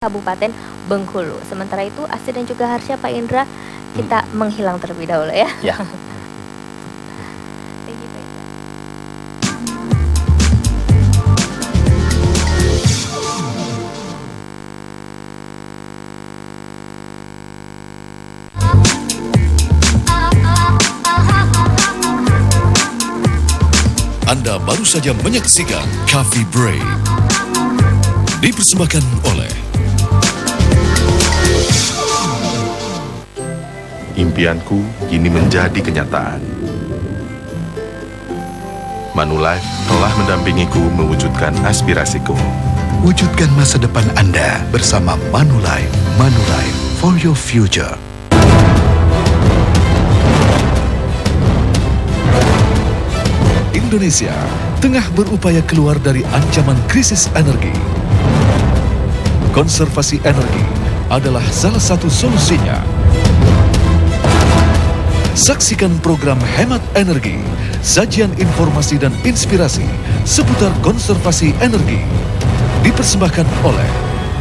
Kabupaten Bengkulu. Sementara itu Asti dan juga Harsha, Pak Indra, kita menghilang terlebih dahulu ya. Ya. Anda baru saja menyaksikan Coffee Break. Dipersembahkan oleh Impianku kini menjadi kenyataan. Manulife telah mendampingiku mewujudkan aspirasiku. Wujudkan masa depan Anda bersama Manulife. Manulife for your future. Indonesia tengah berupaya keluar dari ancaman krisis energi. Konservasi energi adalah salah satu solusinya. Saksikan program Hemat Energi, sajian informasi dan inspirasi seputar konservasi energi. Dipersembahkan oleh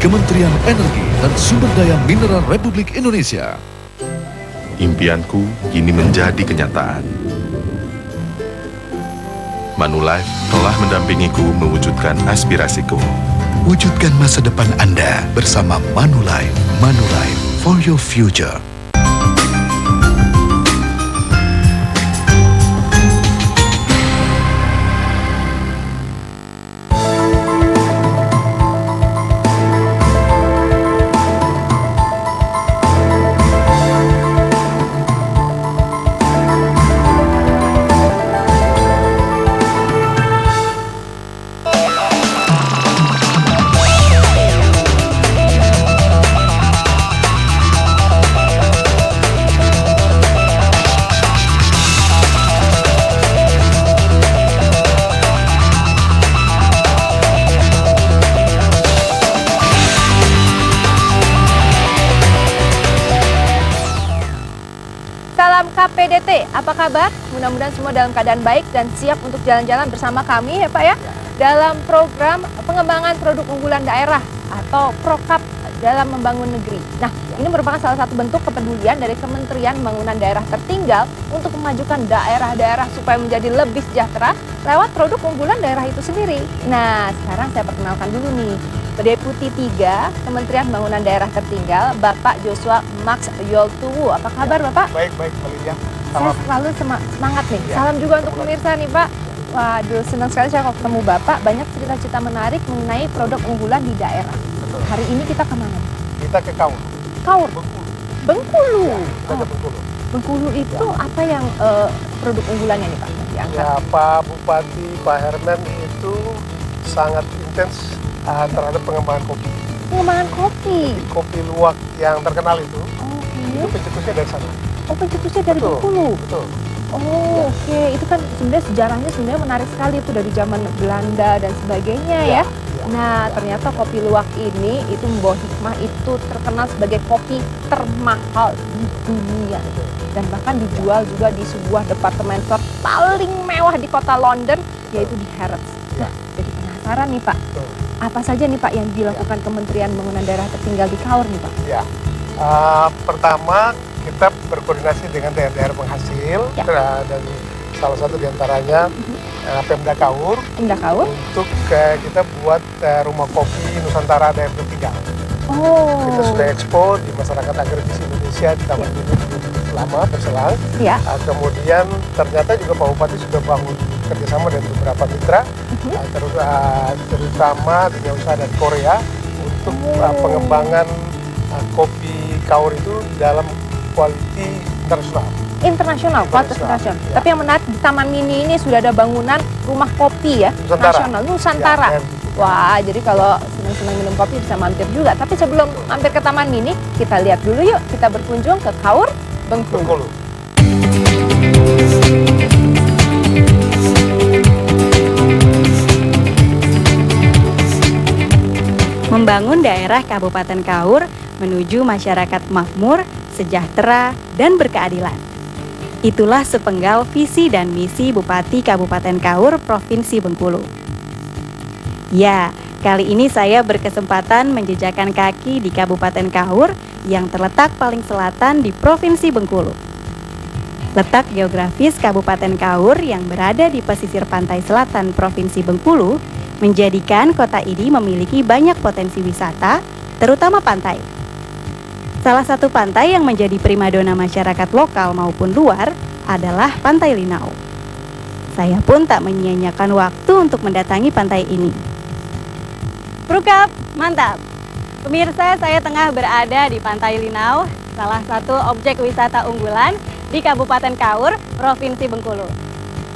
Kementerian Energi dan Sumber Daya Mineral Republik Indonesia. Impianku kini menjadi kenyataan. Manulife telah mendampingiku mewujudkan aspirasiku. Wujudkan masa depan Anda bersama Manulife. Manulife for your future. Salam KPDT, apa kabar? Mudah-mudahan semua dalam keadaan baik dan siap untuk jalan-jalan bersama kami ya Pak ya, dalam program pengembangan produk unggulan daerah atau Prokap dalam membangun negeri. Nah, ini merupakan salah satu bentuk kepedulian dari Kementerian Pembangunan Daerah Tertinggal untuk memajukan daerah-daerah supaya menjadi lebih sejahtera lewat produk unggulan daerah itu sendiri. Nah, sekarang saya perkenalkan dulu nih, Deputi 3 Kementerian Pembangunan Daerah Tertinggal, Bapak Joshua Max Yoltuwu. Apa kabar Bapak? Baik, Mbak Lydia. Saya selalu semangat nih. Ya. Salam juga untuk pemirsa nih Pak. Waduh, senang sekali saya ketemu Bapak. Banyak cerita-cerita menarik mengenai produk unggulan di daerah. Betul. Hari ini kita kemana? Kita ke Kaur. Kaur? Bengkulu. Bengkulu. Ya, kita ke Bengkulu. Bengkulu itu apa yang produk unggulannya nih Pak? Yang diangkat? Ya, Pak Bupati, Pak Herman itu sangat intens terhadap pengembangan kopi. Pengembangan kopi. Kopi luwak yang terkenal itu Oke. pencetusnya dari sana. Oh, pencetusnya dari Betul, Bengkulu. Betul. Oh, oke. Itu kan sebenarnya sejarahnya sebenarnya menarik sekali itu dari zaman Belanda dan sebagainya ya. Nah, ternyata kopi luwak ini itu membawa hikmah, itu terkenal sebagai kopi termahal di dunia. Dan bahkan dijual juga di sebuah departemen store paling mewah di kota London, yaitu di Harrods. Nah, jadi penasaran nih Pak, Betul. apa saja nih Pak yang dilakukan Kementerian Pembangunan Daerah Tertinggal di Kaur nih Pak? Ya. Pertama, kita berkoordinasi dengan daerah-daerah penghasil Ya. dan salah satu diantaranya Pemda Kaur Indah Kaur? untuk kita buat rumah kopi Nusantara daerah tertinggal. Oh. Kita sudah ekspor di masyarakat agraris Indonesia di Taman Mini lama berselang. Ya. Kemudian ternyata juga Pak Bupati sudah bangun kerjasama dengan beberapa mitra, terutama dunia usaha dari Korea untuk pengembangan kopi Kaur itu dalam quality internasional. Internasional, kualitas internasional. Ya. Tapi yang menarik di Taman Mini ini sudah ada bangunan rumah kopi ya, Nusantara. nasional, Nusantara. Ya, Wah, jadi kalau senang-senang minum kopi bisa mampir juga. Tapi sebelum mampir ke Taman Mini, kita lihat dulu yuk, kita berkunjung ke Kaur, Bengkulu. Bengkulu. Membangun daerah Kabupaten Kaur menuju masyarakat makmur, sejahtera, dan berkeadilan. Itulah sepenggal visi dan misi Bupati Kabupaten Kaur, Provinsi Bengkulu. Ya, Kali ini saya berkesempatan menjejakkan kaki di Kabupaten Kaur yang terletak paling selatan di Provinsi Bengkulu. Letak geografis Kabupaten Kaur yang berada di pesisir pantai selatan Provinsi Bengkulu menjadikan kota ini memiliki banyak potensi wisata, terutama pantai. Salah satu pantai yang menjadi primadona masyarakat lokal maupun luar adalah Pantai Linau. Saya pun tak menyia-nyiakan waktu untuk mendatangi pantai ini. Prukap, mantap! Pemirsa, saya tengah berada di Pantai Linau, salah satu objek wisata unggulan di Kabupaten Kaur, Provinsi Bengkulu.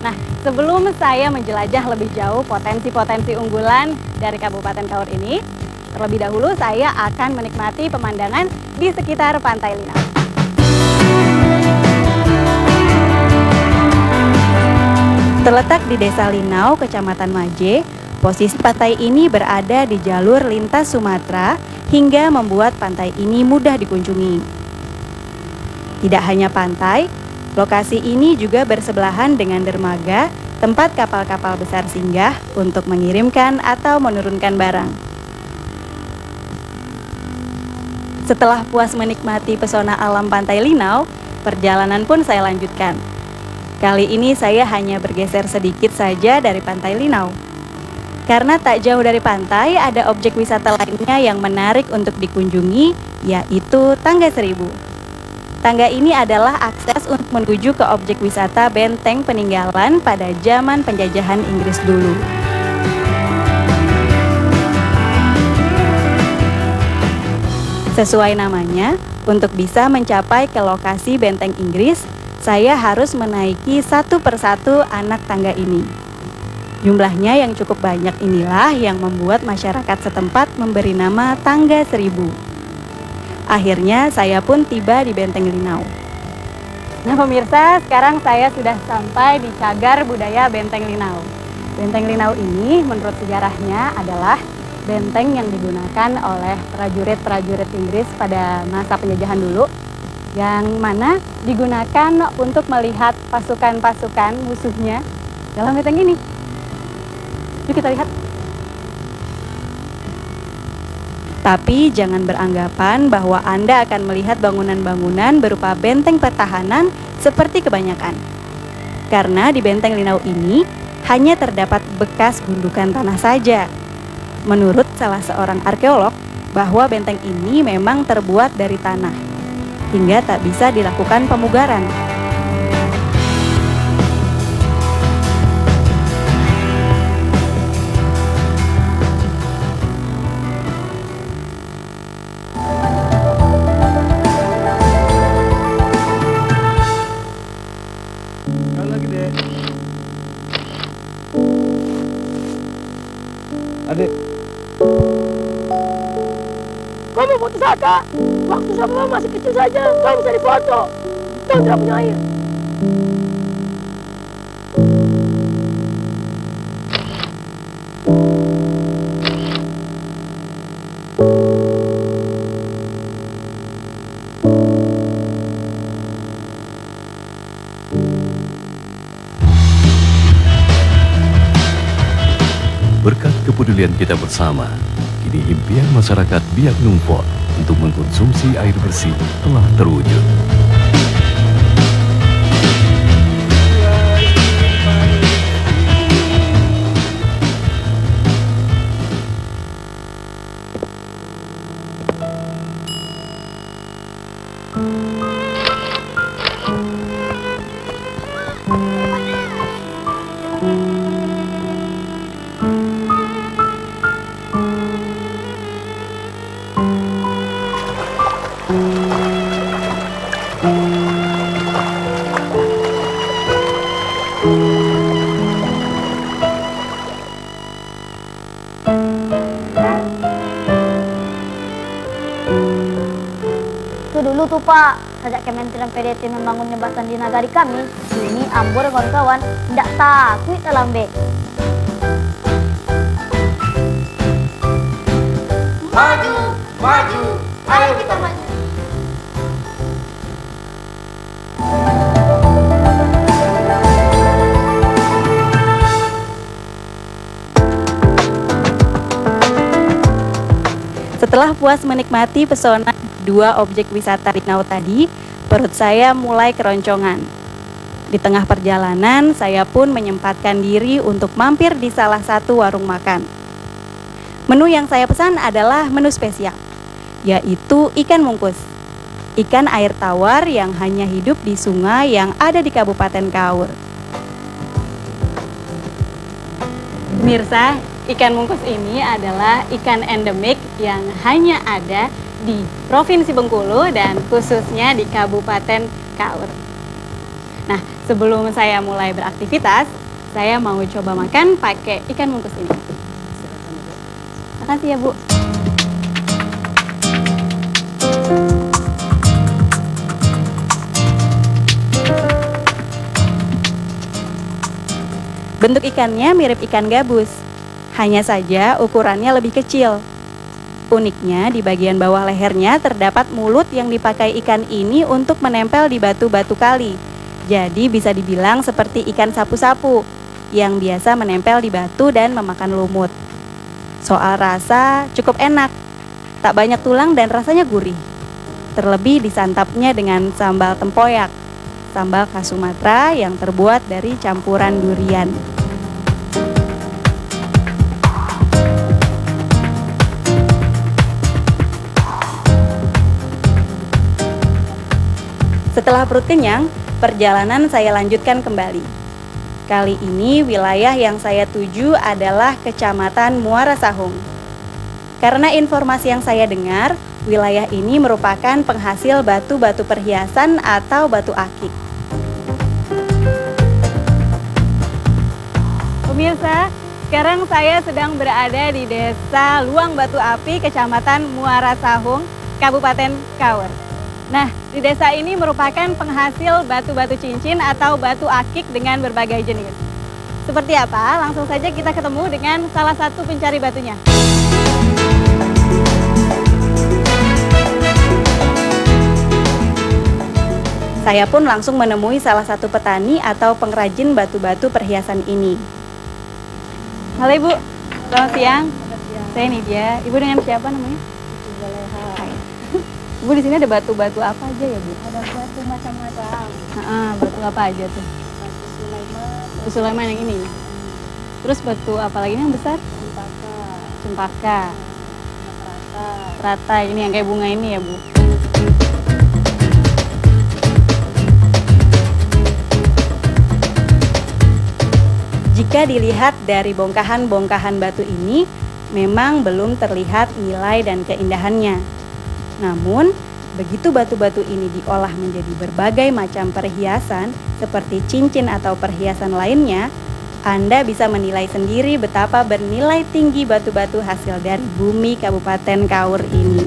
Nah, sebelum saya menjelajah lebih jauh potensi-potensi unggulan dari Kabupaten Kaur ini, terlebih dahulu saya akan menikmati pemandangan di sekitar Pantai Linau. Terletak di Desa Linau, Kecamatan Maje, posisi pantai ini berada di jalur lintas Sumatera hingga membuat pantai ini mudah dikunjungi. Tidak hanya pantai, lokasi ini juga bersebelahan dengan dermaga, tempat kapal-kapal besar singgah untuk mengirimkan atau menurunkan barang. Setelah puas menikmati pesona alam Pantai Linau, perjalanan pun saya lanjutkan. Kali ini saya hanya bergeser sedikit saja dari Pantai Linau. Karena tak jauh dari pantai ada objek wisata lainnya yang menarik untuk dikunjungi, yaitu Tangga Seribu. Tangga ini adalah akses untuk menuju ke objek wisata benteng peninggalan pada zaman penjajahan Inggris dulu. Sesuai namanya, untuk bisa mencapai ke lokasi benteng Inggris, saya harus menaiki satu persatu anak tangga ini. Jumlahnya yang cukup banyak inilah yang membuat masyarakat setempat memberi nama Tangga Seribu. Akhirnya saya pun tiba di Benteng Linau. Nah pemirsa, sekarang saya sudah sampai di Cagar Budaya Benteng Linau. Benteng Linau ini menurut sejarahnya adalah benteng yang digunakan oleh prajurit-prajurit Inggris pada masa penjajahan dulu, yang mana digunakan untuk melihat pasukan-pasukan musuhnya dalam benteng ini. Yuk kita lihat. Tapi jangan beranggapan bahwa Anda akan melihat bangunan-bangunan berupa benteng pertahanan seperti kebanyakan. Karena di Benteng Linau ini hanya terdapat bekas gundukan tanah saja. Menurut salah seorang arkeolog, bahwa benteng ini memang terbuat dari tanah, hingga tak bisa dilakukan pemugaran. Adik, kau mau foto Saka? Waktu sama masih kecil saja, kau bisa difoto. Kau tidak punya air. Berkat kepedulian kita bersama, kini impian masyarakat Biak Numfor untuk mengkonsumsi air bersih telah terwujud. Dulu tuh Pak, sejak Kementerian PDT membangun jembatan di nagari kami, ini Ambor kawan-kawan tidak takut dalam be. Maju, maju, ayo kita maju. Setelah puas menikmati pesona dua objek wisata Danau tadi, perut saya mulai keroncongan. Di tengah perjalanan, saya pun menyempatkan diri untuk mampir di salah satu warung makan. Menu yang saya pesan adalah menu spesial, yaitu ikan mungkus. Ikan air tawar yang hanya hidup di sungai yang ada di Kabupaten Kaur. Pemirsa, ikan mungkus ini adalah ikan endemik yang hanya ada di Provinsi Bengkulu dan khususnya di Kabupaten Kaur. Nah, sebelum saya mulai beraktivitas, saya mau coba makan pakai ikan mungkus ini. Makasih ya, Bu. Bentuk ikannya mirip ikan gabus, hanya saja ukurannya lebih kecil. Uniknya, di bagian bawah lehernya terdapat mulut yang dipakai ikan ini untuk menempel di batu-batu kali. Jadi bisa dibilang seperti ikan sapu-sapu yang biasa menempel di batu dan memakan lumut. Soal rasa cukup enak, tak banyak tulang dan rasanya gurih. Terlebih disantapnya dengan sambal tempoyak, sambal khas Sumatera yang terbuat dari campuran durian. Setelah perut kenyang, perjalanan saya lanjutkan kembali. Kali ini wilayah yang saya tuju adalah Kecamatan Muara Sahung. Karena informasi yang saya dengar, wilayah ini merupakan penghasil batu-batu perhiasan atau batu akik. Pemirsa, sekarang saya sedang berada di Desa Luang Batu Api, Kecamatan Muara Sahung, Kabupaten Kaur. Nah, di desa ini merupakan penghasil batu-batu cincin atau batu akik dengan berbagai jenis. Seperti apa? Langsung saja kita ketemu dengan salah satu pencari batunya. Saya pun langsung menemui salah satu petani atau pengrajin batu-batu perhiasan ini. Halo Ibu, selamat siang. Saya Nidia. Ibu dengan siapa namanya? Ibu, di sini ada batu-batu apa aja ya, Bu? Ada batu macam-macam. Batu apa aja tuh? Batu Sulaiman yang ini. Terus batu apa lagi yang besar? Cempaka. Rata. Ini yang kayak bunga ini ya, Bu. Jika dilihat dari bongkahan-bongkahan batu ini, memang belum terlihat nilai dan keindahannya. Namun, begitu batu-batu ini diolah menjadi berbagai macam perhiasan seperti cincin atau perhiasan lainnya, Anda bisa menilai sendiri betapa bernilai tinggi batu-batu hasil dari bumi Kabupaten Kaur ini.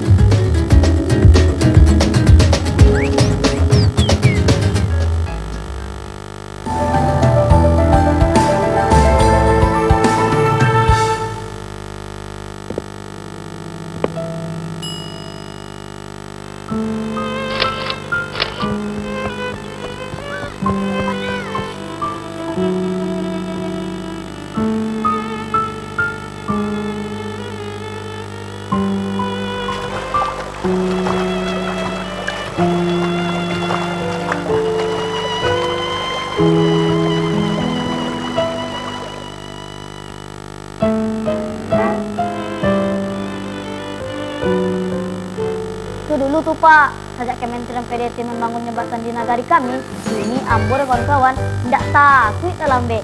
Dulu tuh Pak, sejak Kementerian PDT membangun jembatan di negari kami, ini Ambor kawan-kawan tidak takut dalam be.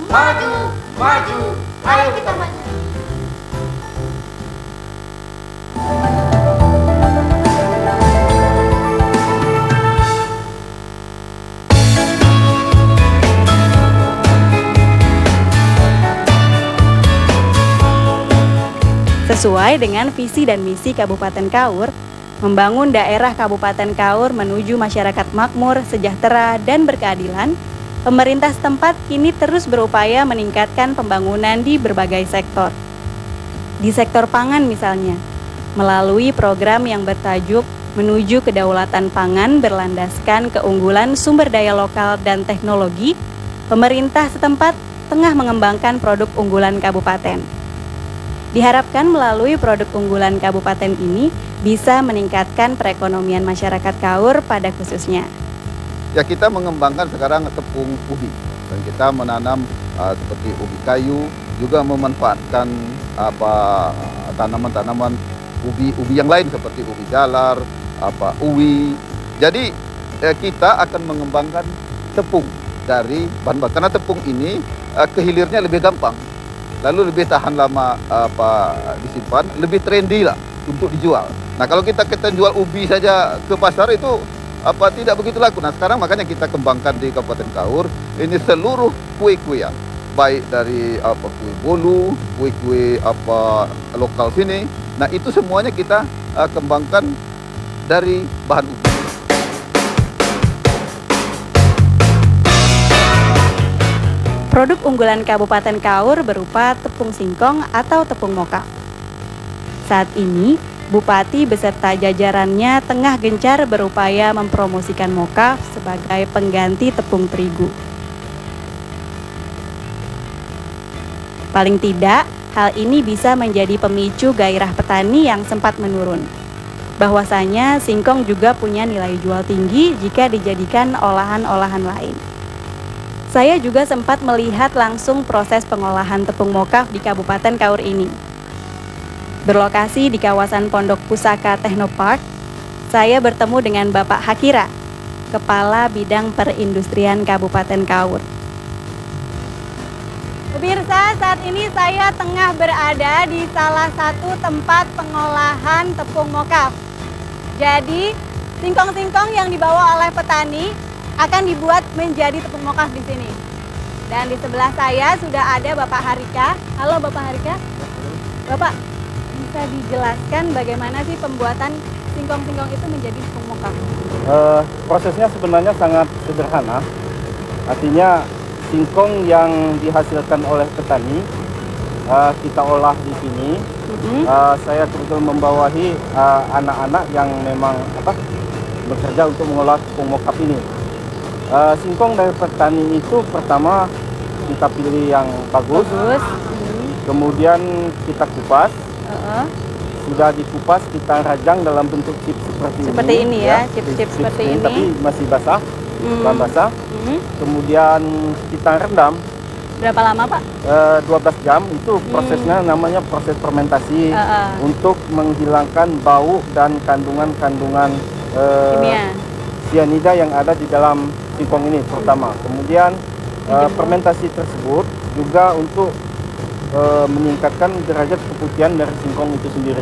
Maju, maju, ayo kita maju. Sesuai dengan visi dan misi Kabupaten Kaur, membangun daerah Kabupaten Kaur menuju masyarakat makmur, sejahtera, dan berkeadilan, pemerintah setempat kini terus berupaya meningkatkan pembangunan di berbagai sektor. Di sektor pangan misalnya, melalui program yang bertajuk Menuju Kedaulatan Pangan berlandaskan keunggulan sumber daya lokal dan teknologi, pemerintah setempat tengah mengembangkan produk unggulan kabupaten. Diharapkan melalui produk unggulan kabupaten ini bisa meningkatkan perekonomian masyarakat Kaur pada khususnya. Ya, kita mengembangkan sekarang tepung ubi dan kita menanam seperti ubi kayu, juga memanfaatkan tanaman-tanaman ubi yang lain seperti ubi jalar, uwi. Jadi kita akan mengembangkan tepung dari bahan bakar, karena tepung ini kehilirnya lebih gampang, lalu lebih tahan lama disimpan, lebih trendy lah untuk dijual. Nah, kalau kita jual ubi saja ke pasar itu tidak begitu laku. Nah, sekarang makanya kita kembangkan di Kabupaten Kaur ini seluruh kue-kuean, baik dari kue bolu, kue-kue lokal sini. Nah, itu semuanya kita kembangkan dari bahan ubi. Produk unggulan Kabupaten Kaur berupa tepung singkong atau tepung mokaf. Saat ini, Bupati beserta jajarannya tengah gencar berupaya mempromosikan mokaf sebagai pengganti tepung terigu. Paling tidak, hal ini bisa menjadi pemicu gairah petani yang sempat menurun. Bahwasanya singkong juga punya nilai jual tinggi jika dijadikan olahan-olahan lain. Saya juga sempat melihat langsung proses pengolahan tepung mokaf di Kabupaten Kaur ini. Berlokasi di kawasan Pondok Pusaka Technopark, saya bertemu dengan Bapak Hakira, Kepala Bidang Perindustrian Kabupaten Kaur. Pemirsa, saat ini saya tengah berada di salah satu tempat pengolahan tepung mokaf. Jadi, singkong-singkong yang dibawa oleh petani akan dibuat menjadi tepung mokaf di sini. Dan di sebelah saya sudah ada Bapak Harika. Halo Bapak Harika. Bapak, bisa dijelaskan bagaimana sih pembuatan singkong-singkong itu menjadi tepung mokaf? Prosesnya sebenarnya sangat sederhana. Artinya singkong yang dihasilkan oleh petani kita olah di sini. Saya kebetulan membawahi anak-anak yang memang bekerja untuk mengolah tepung mokaf ini. Singkong dari petani itu pertama kita pilih yang bagus. Kemudian kita kupas. Sudah dikupas kita rajang dalam bentuk chip seperti ini ya, chip seperti ini tapi masih basah, belum basah. Kemudian kita rendam. Berapa lama Pak? 12 jam. Itu prosesnya namanya proses fermentasi untuk menghilangkan bau dan kandungan-kandungan sianida yang ada di dalam singkong ini pertama. Kemudian fermentasi tersebut juga untuk meningkatkan derajat keputihan dari singkong itu sendiri.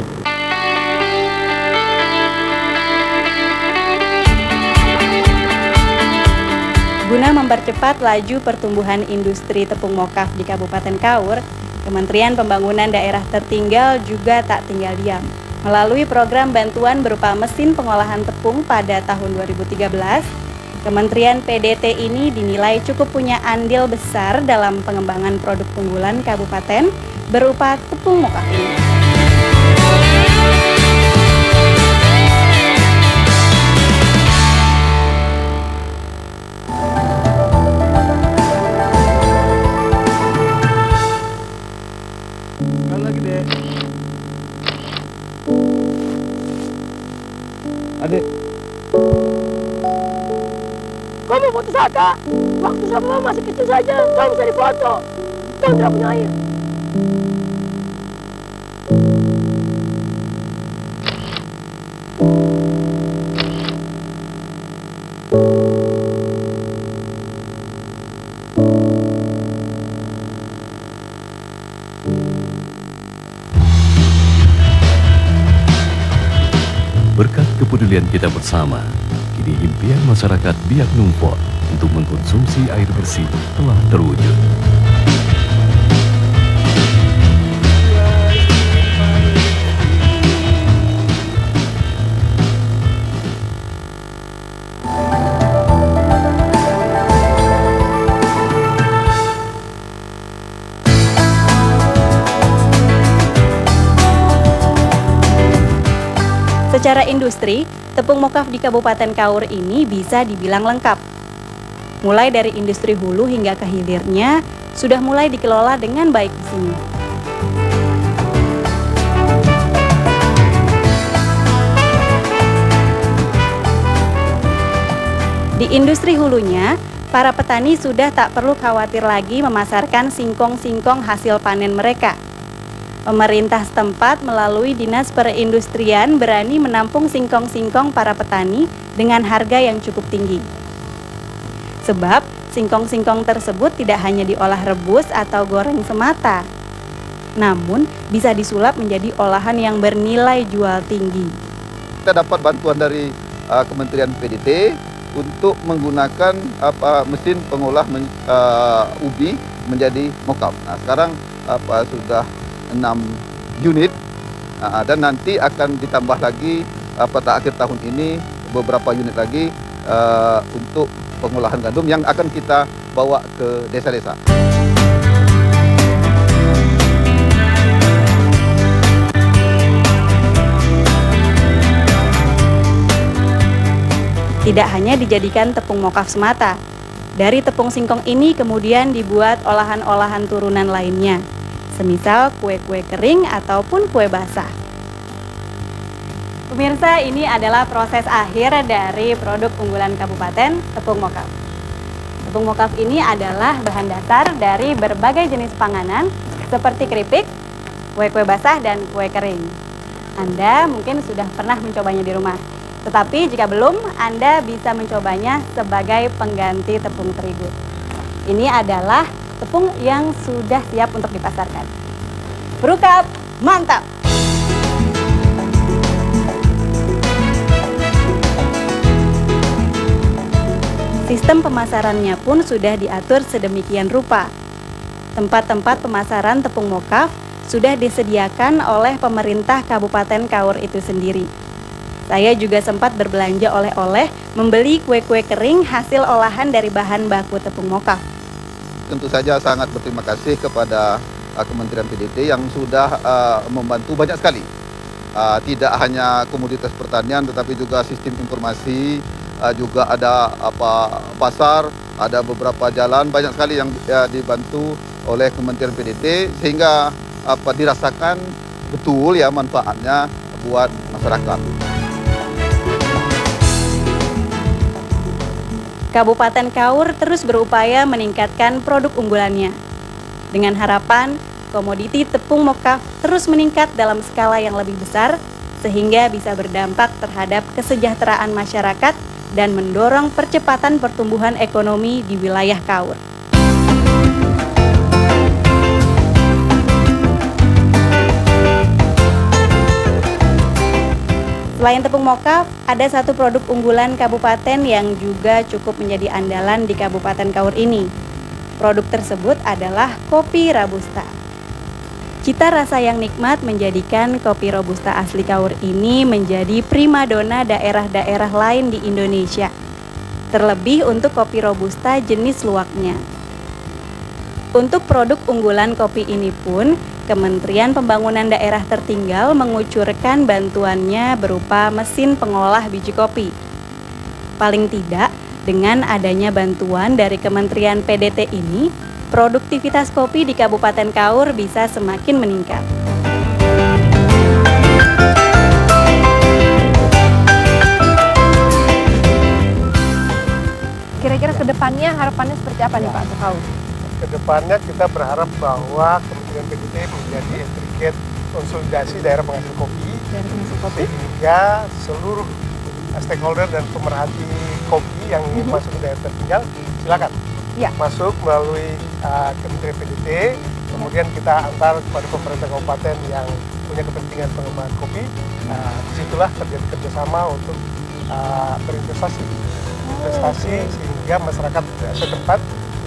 Guna mempercepat laju pertumbuhan industri tepung mokaf di Kabupaten Kaur, Kementerian Pembangunan Daerah Tertinggal juga tak tinggal diam. Melalui program bantuan berupa mesin pengolahan tepung pada tahun 2013, Kementerian PDT ini dinilai cukup punya andil besar dalam pengembangan produk unggulan kabupaten berupa tepung mokaf ini. Adik, Kau mau foto Saka? Waktu sama masih kecil saja, kau bisa difoto. Kau tidak punya air. Berkat kepedulian kita bersama, kini impian masyarakat Biak Numfor untuk mengkonsumsi air bersih telah terwujud. Secara industri, tepung mokaf di Kabupaten Kaur ini bisa dibilang lengkap. Mulai dari industri hulu hingga ke hilirnya, sudah mulai dikelola dengan baik di sini. Di industri hulunya, para petani sudah tak perlu khawatir lagi memasarkan singkong-singkong hasil panen mereka. Pemerintah setempat melalui Dinas Perindustrian berani menampung singkong-singkong para petani dengan harga yang cukup tinggi. Sebab singkong-singkong tersebut tidak hanya diolah rebus atau goreng semata, namun bisa disulap menjadi olahan yang bernilai jual tinggi. Kita dapat bantuan dari Kementerian PDT untuk menggunakan mesin pengolah ubi menjadi mockup. Nah, sekarang sudah 6 unit dan nanti akan ditambah lagi pada akhir tahun ini beberapa unit lagi untuk pengolahan gandum yang akan kita bawa ke desa-desa. Tidak hanya dijadikan tepung mockup semata, dari tepung singkong ini kemudian dibuat olahan-olahan turunan lainnya, semisal kue-kue kering ataupun kue basah. Pemirsa, ini adalah proses akhir dari produk unggulan kabupaten, tepung mockup. Tepung mockup ini adalah bahan dasar dari berbagai jenis panganan seperti keripik, kue-kue basah, dan kue kering. Anda mungkin sudah pernah mencobanya di rumah. Tetapi jika belum, Anda bisa mencobanya sebagai pengganti tepung terigu. Ini adalah tepung yang sudah siap untuk dipasarkan. Berukap, mantap! Sistem pemasarannya pun sudah diatur sedemikian rupa. Tempat-tempat pemasaran tepung mockup sudah disediakan oleh pemerintah Kabupaten Kaur itu sendiri. Saya juga sempat berbelanja oleh-oleh, membeli kue-kue kering hasil olahan dari bahan baku tepung mockup. Tentu saja sangat berterima kasih kepada Kementerian PDT yang sudah membantu banyak sekali. Tidak hanya komoditas pertanian, tetapi juga sistem informasi, juga ada pasar, ada beberapa jalan, banyak sekali yang dibantu oleh Kementerian PDT sehingga dirasakan betul ya manfaatnya buat masyarakat. Kabupaten Kaur terus berupaya meningkatkan produk unggulannya. Dengan harapan komoditi tepung mockup terus meningkat dalam skala yang lebih besar sehingga bisa berdampak terhadap kesejahteraan masyarakat dan mendorong percepatan pertumbuhan ekonomi di wilayah Kaur. Selain tepung mockup, ada satu produk unggulan kabupaten yang juga cukup menjadi andalan di Kabupaten Kaur ini. Produk tersebut adalah kopi Robusta. Cita rasa yang nikmat menjadikan kopi Robusta asli Kaur ini menjadi primadona daerah-daerah lain di Indonesia. Terlebih untuk kopi Robusta jenis luwaknya. Untuk produk unggulan kopi ini pun, Kementerian Pembangunan Daerah Tertinggal mengucurkan bantuannya berupa mesin pengolah biji kopi. Paling tidak, dengan adanya bantuan dari Kementerian PDT ini, produktivitas kopi di Kabupaten Kaur bisa semakin meningkat. Kira-kira ke depannya harapannya seperti apa nih Pak untuk Kaur? Kedepannya kita berharap bahwa Kementerian PDT menjadi intricate konsolidasi daerah penghasil kopi, sehingga seluruh stakeholder dan pemerhati kopi yang ingin masuk ke daerah tertinggal silakan masuk melalui Kementerian PDT, kemudian kita antar kepada pemerintah kabupaten yang punya kepentingan pengembangan kopi. Disitulah terjadi kerjasama untuk berinvestasi sehingga masyarakat setempat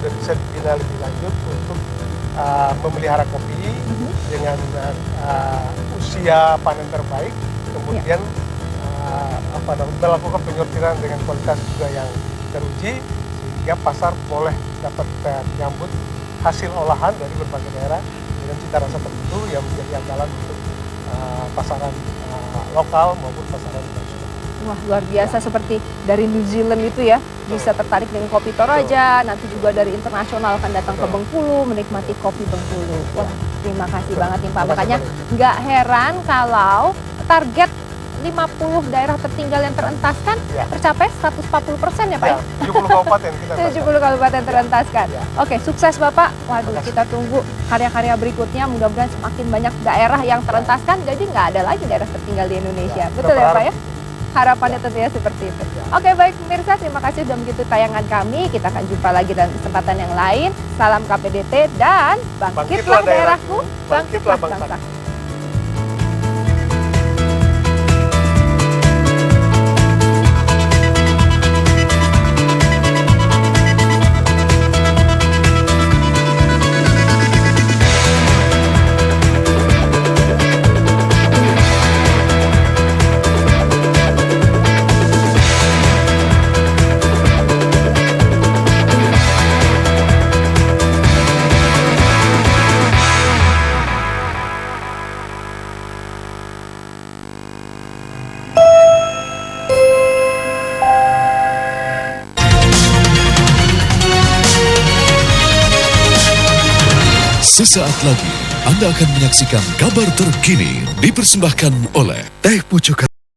sudah bisa dibina lebih lanjut untuk memelihara kopi dengan usia panen terbaik, kemudian melakukan penyortiran dengan kualitas juga yang teruji, sehingga pasar boleh dapat menyambut hasil olahan dari berbagai daerah dengan cita rasa tertentu yang menjadi andalan untuk pasaran lokal maupun pasaran internasional. Wah, luar biasa, seperti dari New Zealand itu ya, bisa tertarik dengan kopi Toraja, nanti juga dari internasional akan datang ke Bengkulu menikmati kopi Bengkulu. Wah, terima kasih banget nih Pak. Makanya nggak heran kalau target 50 daerah tertinggal yang terentaskan tercapai 140% ya Pak ya? 70 kabupaten kita. 70 kabupaten terentaskan. Oke, sukses Bapak. Waduh, kita tunggu karya-karya berikutnya. Mudah-mudahan semakin banyak daerah yang terentaskan, jadi nggak ada lagi daerah tertinggal di Indonesia. Betul ya Pak ya? Harapannya tentunya seperti itu. Oke, baik pemirsa, terima kasih sudah mengikuti tayangan kami. Kita akan jumpa lagi dalam kesempatan yang lain. Salam KPDT dan bangkitlah daerahku, bangkitlah bangsa. Sesaat lagi Anda akan menyaksikan kabar terkini dipersembahkan oleh Teh Pucuk